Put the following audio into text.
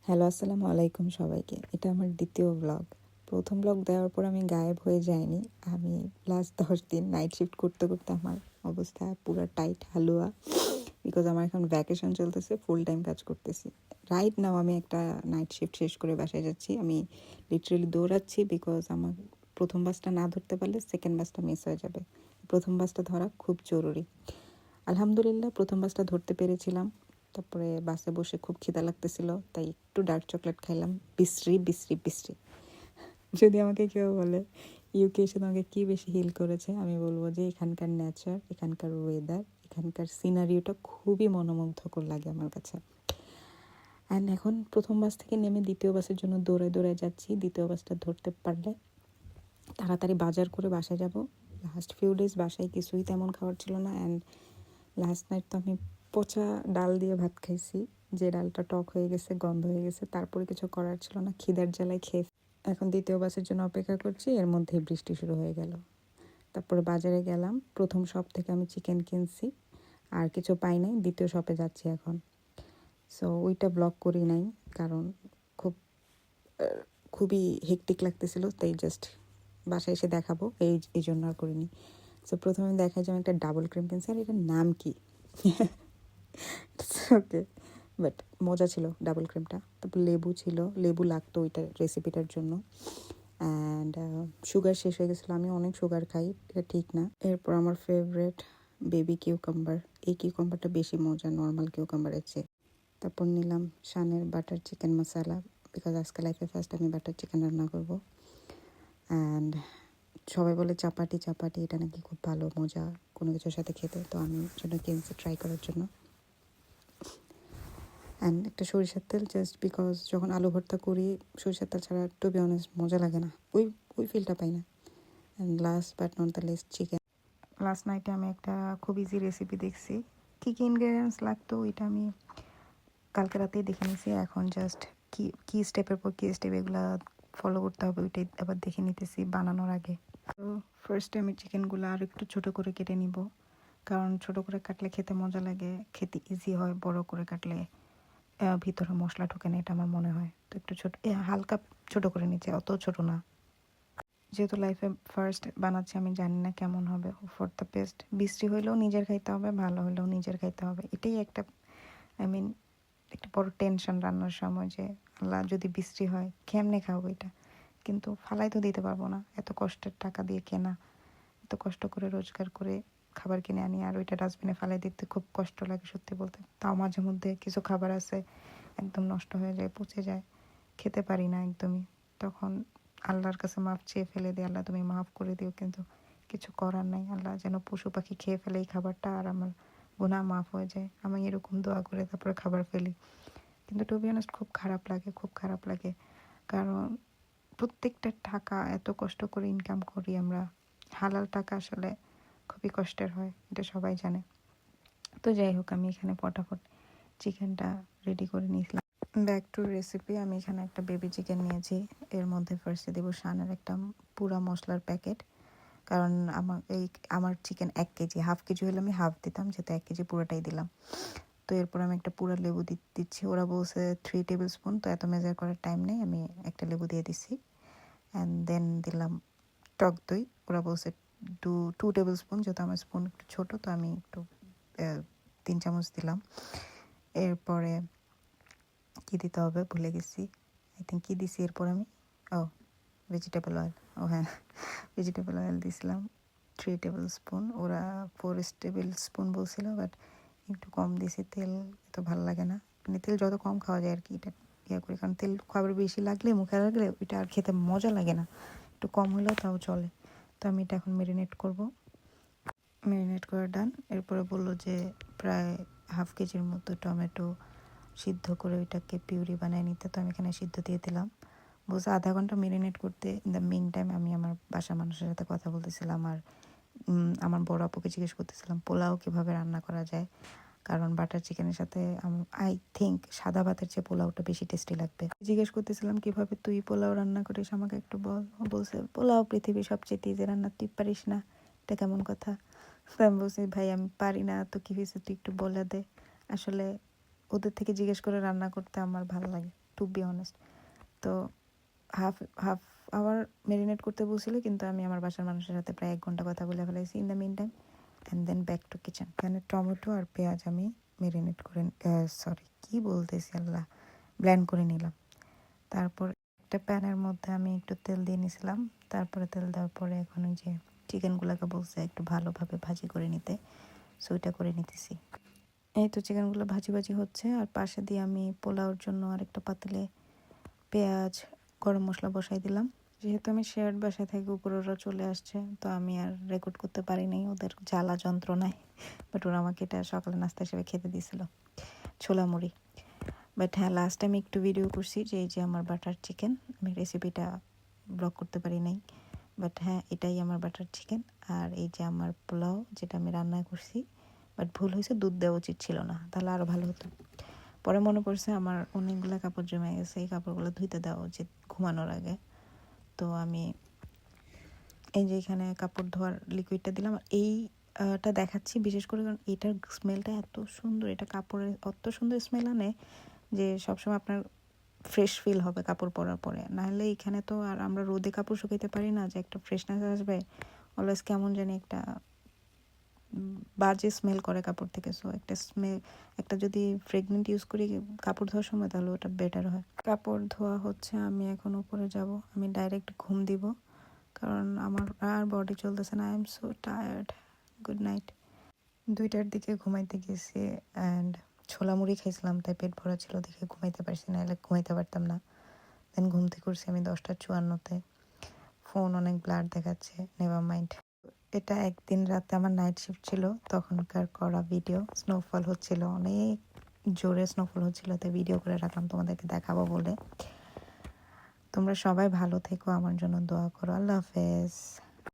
Hello, আসসালামু আলাইকুম সবাইকে। এটা আমার দ্বিতীয় ব্লগ। প্রথম ব্লগ দেওয়ার পর আমি গায়েব হয়ে যাইনি। আমি লাস্ট 10 দিন নাইট শিফট করতে, করতে আমার অবস্থা পুরা টাইট হালুয়া। বিকজ আমার এখন ভ্যাকেশন চলতেছে, ফুল টাইম কাজ করতেছি। রাইট নাও আমি একটা নাইট শিফট শেষ করে বাসায় যাচ্ছি। আমি লিটারেলি দৌড়াচ্ছি বিকজ আমার প্রথম বাসটা না ধরতে পারলে সেকেন্ড বাসটা মিস হয়ে যাবে। প্রথম বাসটা ধরা খুব জরুরি। আলহামদুলিল্লাহ প্রথম বাসটা ধরতে পেরেছিলাম। তারপরে বাসে বসে খুব খিদা লাগতেছিল, তাই একটু ডার্ক চকলেট খাইলাম। বিশ্রী বিশ্রী বিশ্রী। যদি আমাকে কেউ বলে ইউকে এসে তোমাকে কী বেশি হিল করেছে, আমি বলবো যে এখানকার নেচার, এখানকার ওয়েদার, এখানকার সিনারিওটা খুবই মনোমুগ্ধকর লাগে আমার কাছে। অ্যান্ড এখন প্রথম বাস থেকে নেমে দ্বিতীয় বাসের জন্য দৌড়ায় দৌড়ায় যাচ্ছি। দ্বিতীয় বাসটা ধরতে পারলে তাড়াতাড়ি বাজার করে বাসায় যাব। লাস্ট ফিউ ডেজ বাসায় কিছুই তেমন খাবার ছিল না। অ্যান্ড লাস্ট নাইট তো আমি পচা ডাল দিয়ে ভাত খাইছি, যে ডালটা টক হয়ে গেছে, গন্ধ হয়ে গেছে। তারপরে কিছু করার ছিল না, খিদার জ্বালায় খেয়ে এখন দ্বিতীয় বাসের জন্য অপেক্ষা করছি। এর মধ্যেই বৃষ্টি শুরু হয়ে গেল। তারপরে বাজারে গেলাম, প্রথম শপ থেকে আমি চিকেন কিনছি, আর কিছু পাই নাই। দ্বিতীয় শপে যাচ্ছি এখন। সো ওইটা ব্লগ করি নাই, কারণ খুব খুবই হেকটিক লাগতেছিল, তাই জাস্ট বাসায় এসে দেখাবো এই জন্য আর করিনি। সো প্রথমে দেখাই যে আমি একটা ডাবল ক্রিম কিনছি, আর এটার নাম কি ওকে, বাট মজা ছিল ডাবল ক্রিমটা। তারপর লেবু ছিল, লেবু লাগতো ওইটা রেসিপিটার জন্য। অ্যান্ড সুগার শেষ হয়ে গেছিলো। আমি অনেক সুগার খাই, এটা ঠিক না। এরপর আমার ফেভারেট বেবি কিউকাম্বার। এই কিউকাম্বারটা বেশি মজা নর্মাল কিউকাম্বারের চেয়ে। তারপর নিলাম শানের বাটার চিকেন মশলা, বিকজ আজকে লাইফে ফার্স্ট আমি বাটার চিকেন রান্না করবো। অ্যান্ড সবাই বলে চাপাটি চাপাটি, এটা নাকি খুব ভালো মজা কোনো কিছুর সাথে খেতে, তো আমি জন্য কিনছি ট্রাই করার জন্য। অ্যান্ড একটা সরিষার তেল, জাস্ট বিকজ যখন আলু ভর্তা করি সরিষার তেল ছাড়া টু বি অনেস্ট মজা লাগে না, ওই ফিলটা পাই না। And last but not the least, chicken. Last নাইটে আমি একটা খুব ইজি রেসিপি দেখছি, কী কী ইনগ্রেডিয়েন্টস লাগতো ওইটা আমি কালকে রাতেই দেখে নিয়েছি। এখন জাস্ট কী স্টেপের পর কী স্টেপ এগুলো ফলো করতে হবে ওইটাই আবার দেখে নিতেছি বানানোর আগে। তো ফার্স্টে আমি চিকেনগুলো আর একটু ছোটো করে কেটে নিব, কারণ ছোটো করে কাটলে খেতে মজা লাগে, খেতে ইজি হয়। বড় করে কাটলে ভিতরে মশলা ঢোকে না, এটা আমার মনে হয়। তো একটু ছোটো, হালকা ছোটো করে নিচ্ছে, অত ছোটো না। যেহেতু লাইফে ফার্স্ট বানাচ্ছি, আমি জানি না কেমন হবে। ফর দ্য বেস্ট, বৃষ্টি হইলেও নিজের খাইতে হবে, ভালো হইলেও নিজের খাইতে হবে। এটাই একটা, আই মিন, একটা বড় টেনশন রান্নার সময়, যে আল্লাহ যদি বৃষ্টি হয় কেমনে খাবো এটা। কিন্তু ফালাই তো দিতে পারবো না, এত কষ্টের টাকা দিয়ে কেনা, এত কষ্ট করে রোজগার করে খাবার কিনে আনি, আর ওইটা ডাস্টবিনে ফালাই দিতে খুব কষ্ট লাগে সত্যি বলতে। তাও মাঝে মধ্যে কিছু খাবার আছে একদম নষ্ট হয়ে যায়, পচে যায়, খেতে পারি না একদমই। তখন আল্লাহর কাছে মাফ চেয়ে ফেলে দিই, আল্লাহ তুমি মাফ করে দিও। কিন্তু কিছু করার নাই, আল্লাহ যেন পশু পাখি খেয়ে ফেলে এই খাবারটা, আর আমার গুনাহ মাফ হয়ে যায়। আমি এরকম দোয়া করে তারপরে খাবার ফেলি। কিন্তু টু বি অনেস্ট খুব খারাপ লাগে, খুব খারাপ লাগে। কারণ প্রত্যেকটা টাকা এত কষ্ট করে ইনকাম করি আমরা, হালাল টাকা আসলে খুবই কষ্টের হয়, এটা সবাই জানে। তো যাই হোক, আমি এখানে ফটাফট চিকেনটা রেডি করে নিয়েছিলাম। ব্যাক টু রেসিপি, আমি এখানে একটা বেবি চিকেন নিয়েছি। এর মধ্যে ফার্স্টে দেবো শানের একটা পুরা মশলার প্যাকেট, কারণ আমার চিকেন 1 কেজি, হাফ কেজি হলে আমি হাফ দিতাম, যেহেতু 1 কেজি পুরোটাই দিলাম। তো এরপর আমি একটা পুরো লেবু দিচ্ছি। ওরা বলছে 3 টেবিল স্পুন, তো এত মেজার করার টাইম নেই, আমি একটা লেবু দিয়ে দিচ্ছি। অ্যান্ড দেন দিলাম টক দই। ওরা বলছে 2 টেবিল স্পুন, যেহেতু আমার স্পুন একটু ছোটো, তো আমি একটু 3 চামচ দিলাম। এরপরে কী দিতে হবে ভুলে গেছি, আই থিঙ্ক কী দিছি এরপর আমি, ভেজিটেবল অয়েল, হ্যাঁ, ভেজিটেবল অয়েল দিয়েছিলাম 3 টেবিল স্পুন। ওরা 4 টেবিল স্পুন বলছিল, বাট একটু কম দিয়েছি। তেল এত ভালো লাগে না, মানে তেল যত কম খাওয়া যায় আর কি, এটা করি। কারণ তেল খাবার বেশি লাগলে, মুখে লাগলে ওইটা আর খেতে মজা লাগে না, একটু কম হলেও তাও চলে। তো আমি এটা এখন ম্যারিনেট করব। ম্যারিনেট করা ডান। এরপরে বললো যে প্রায় হাফ কেজির মতো টমেটো সিদ্ধ করে ওইটাকে পিউরি বানিয়ে নিতে, তো আমি এখানে সিদ্ধ দিয়ে দিলাম। বলছে আধা ঘন্টা ম্যারিনেট করতে। ইন দ্য মিন টাইম আমি আমার বাসার মানুষের সাথে কথা বলতেছিলাম, আর আমার বড় আপুকে জিজ্ঞেস করতেছিলাম পোলাও কীভাবে রান্না করা যায়, কারণ বাটার চিকেনের সাথে আই থিঙ্ক সাদা ভাতের চেয়ে পোলাওটা বেশি টেস্টি লাগবে। জিজ্ঞেস করতেছিলাম কীভাবে তুই পোলাও রান্না করিস, আমাকে একটু বল। বলছে পোলাও পৃথিবীর সবচেয়ে ইজি রান্না, তুই পারিস না, এটা কেমন কথা? আমি বলছি ভাই আমি পারি না, তো কী হয়েছে তুই একটু বলে দে। আসলে ওদের থেকে জিজ্ঞেস করে রান্না করতে আমার ভালো লাগে। To be honest. তো হাফ হাফ আওয়ার মেরিনেট করতে বসছিল, কিন্তু আমি আমার বাসার মানুষের সাথে প্রায় 1 ঘন্টা কথা বলে ফেলেছি in the meantime. And then back to kitchen. এখানে টমেটো আর পেঁয়াজ আমি মেরিনেট করে কী বলতেছি আল্লাহ, ব্লেন্ড করে নিলাম। তারপর একটা প্যানের মধ্যে আমি একটু তেল দিয়ে নিয়েছিলাম। তারপরে তেল দেওয়ার পরে এখন ওই যে চিকেনগুলোকে বলছে একটু ভালোভাবে ভাজি করে নিতে, সো ওইটা করে নিতেছি। এই তো চিকেনগুলো ভাজি ভাজি হচ্ছে, আর পাশে দিয়ে আমি পোলাওর জন্য আরেকটা পাতিলে পেঁয়াজ, গরম মশলা বসাই দিলাম। যেহেতু আমি শেয়ার্ড বাসায় থেকে উপরে ওরা চলে আসছে, তো আমি আর রেকর্ড করতে পারি নাই ওদের জ্বালা যন্ত্রণায়। বাট ওরা আমাকে এটা সকালে নাস্তা হিসেবে খেতে দিয়েছিল, ছোলা মুড়ি। বাট হ্যাঁ, লাস্ট আমি একটু ভিডিও করছি যে এই যে আমার বাটার চিকেন, আমি রেসিপিটা ব্লগ করতে পারি নাই। বাট হ্যাঁ, এটাই আমার বাটার চিকেন। আর এই যে আমার পোলাও, যেটা আমি রান্না করছি। বাট ভুল হয়েছে, দুধ দেওয়া উচিত ছিল না, তাহলে আরও ভালো হতো। পরে মনে পড়ছে আমার অনেকগুলো কাপড় জমে গেছে, এই কাপড়গুলো ধুইতে দেওয়া উচিত ঘুমানোর আগে। তো আমি এই যে এখানে কাপড় ধোয়ার লিকুইডটা দিলাম। এইটা দেখাচ্ছি বিশেষ করে কারণ এটার স্মেলটা এত সুন্দর, এটা কাপড়ের অত সুন্দর স্মেল আনে যে সবসময় আপনার ফ্রেশ ফিল হবে কাপড় পরার পরে। নাহলে এখানে তো আর আমরা রোদে কাপড় শুকাইতে পারি না যে একটা ফ্রেশনেস আসবে, অলওয়েজ কেমন জানি একটা বাজে স্মেল করে কাপড় থেকে। সো একটা যদি ফ্রেগনেন্ট ইউজ করি কাপড় ধোয়ার সময়, তাহলে ওটা বেটার হয়। কাপড় ধোয়া হচ্ছে, আমি এখন উপরে যাব, আমি ডাইরেক্ট ঘুম দিব, কারণ আমার আর বডি চলতেছে না। I am so tired. Good night. 2টার দিকে ঘুমাইতে গেছি অ্যান্ড ছোলা মুড়ি খাইছিলাম, তাই পেট ভরা ছিল দেখে ঘুমাইতে পারছি না, এলে ঘুমাইতে পারতাম না। দেন ঘুম থেকে করছি আমি 10:54-তে। ফোন অনেক ব্লার দেখাচ্ছে, নেভার মাইন্ড। এটা একদিন রাতে আমার নাইট শিফট ছিল, তখনকার করা ভিডিও। স্নোফল হচ্ছিল, অনেক জোরে স্নোফল হচ্ছিল, তাই ভিডিও করে রাখলাম তোমাদেরকে দেখাবো বলে। তোমরা সবাই ভালো থেকো, আমার জন্য দোয়া করো। আল্লাহ হাফেজ।